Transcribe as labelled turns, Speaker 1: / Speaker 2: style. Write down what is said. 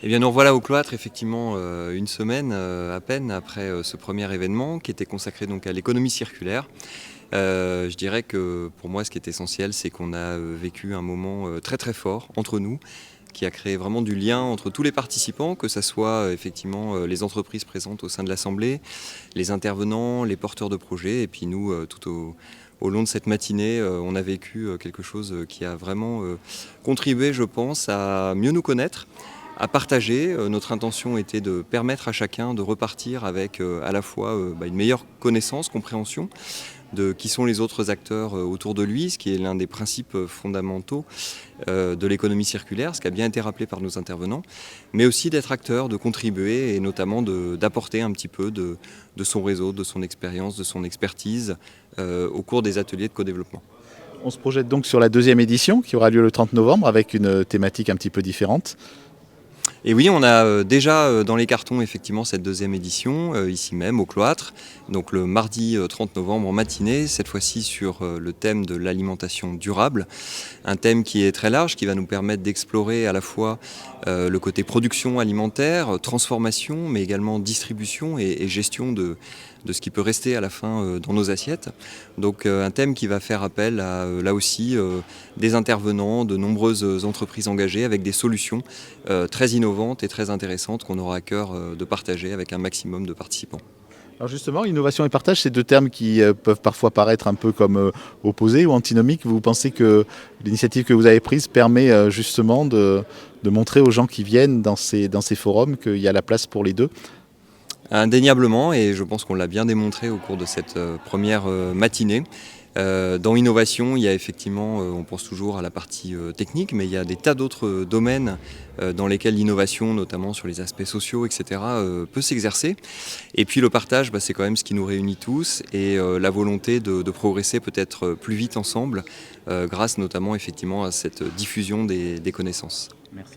Speaker 1: Eh bien, nous revoilà au cloître, effectivement, une semaine à peine après ce premier événement qui était consacré donc à l'économie circulaire. Je dirais que pour moi, ce qui est essentiel, c'est qu'on a vécu un moment très très fort entre nous, qui a créé vraiment du lien entre tous les participants, que ce soit effectivement les entreprises présentes au sein de l'Assemblée, les intervenants, les porteurs de projets, et puis nous, au long de cette matinée, on a vécu quelque chose qui a vraiment contribué, je pense, à mieux nous connaître, à partager. Notre intention était de permettre à chacun de repartir avec à la fois une meilleure connaissance, compréhension de qui sont les autres acteurs autour de lui, ce qui est l'un des principes fondamentaux de l'économie circulaire, ce qui a bien été rappelé par nos intervenants, mais aussi d'être acteur, de contribuer et notamment d'apporter un petit peu de son réseau, de son expérience, de son expertise au cours des ateliers de co-développement.
Speaker 2: On se projette donc sur la deuxième édition qui aura lieu le 30 novembre avec une thématique un petit peu différente.
Speaker 1: Et oui, on a déjà dans les cartons effectivement cette deuxième édition, ici même au cloître, donc le mardi 30 novembre en matinée, cette fois-ci sur le thème de l'alimentation durable, un thème qui est très large, qui va nous permettre d'explorer à la fois le côté production alimentaire, transformation, mais également distribution et gestion de ce qui peut rester à la fin dans nos assiettes. Donc un thème qui va faire appel à là aussi des intervenants, de nombreuses entreprises engagées avec des solutions très innovantes et très intéressantes qu'on aura à cœur de partager avec un maximum de participants.
Speaker 2: Alors justement, innovation et partage, c'est deux termes qui peuvent parfois paraître un peu comme opposés ou antinomiques. Vous pensez que l'initiative que vous avez prise permet justement de montrer aux gens qui viennent dans ces forums qu'il y a la place pour les deux?
Speaker 1: Indéniablement, et je pense qu'on l'a bien démontré au cours de cette première matinée. Dans innovation, il y a effectivement, on pense toujours à la partie technique, mais il y a des tas d'autres domaines dans lesquels l'innovation, notamment sur les aspects sociaux, etc., peut s'exercer. Et puis le partage, c'est quand même ce qui nous réunit tous, et la volonté de progresser peut-être plus vite ensemble, grâce notamment effectivement à cette diffusion des connaissances.
Speaker 2: Merci.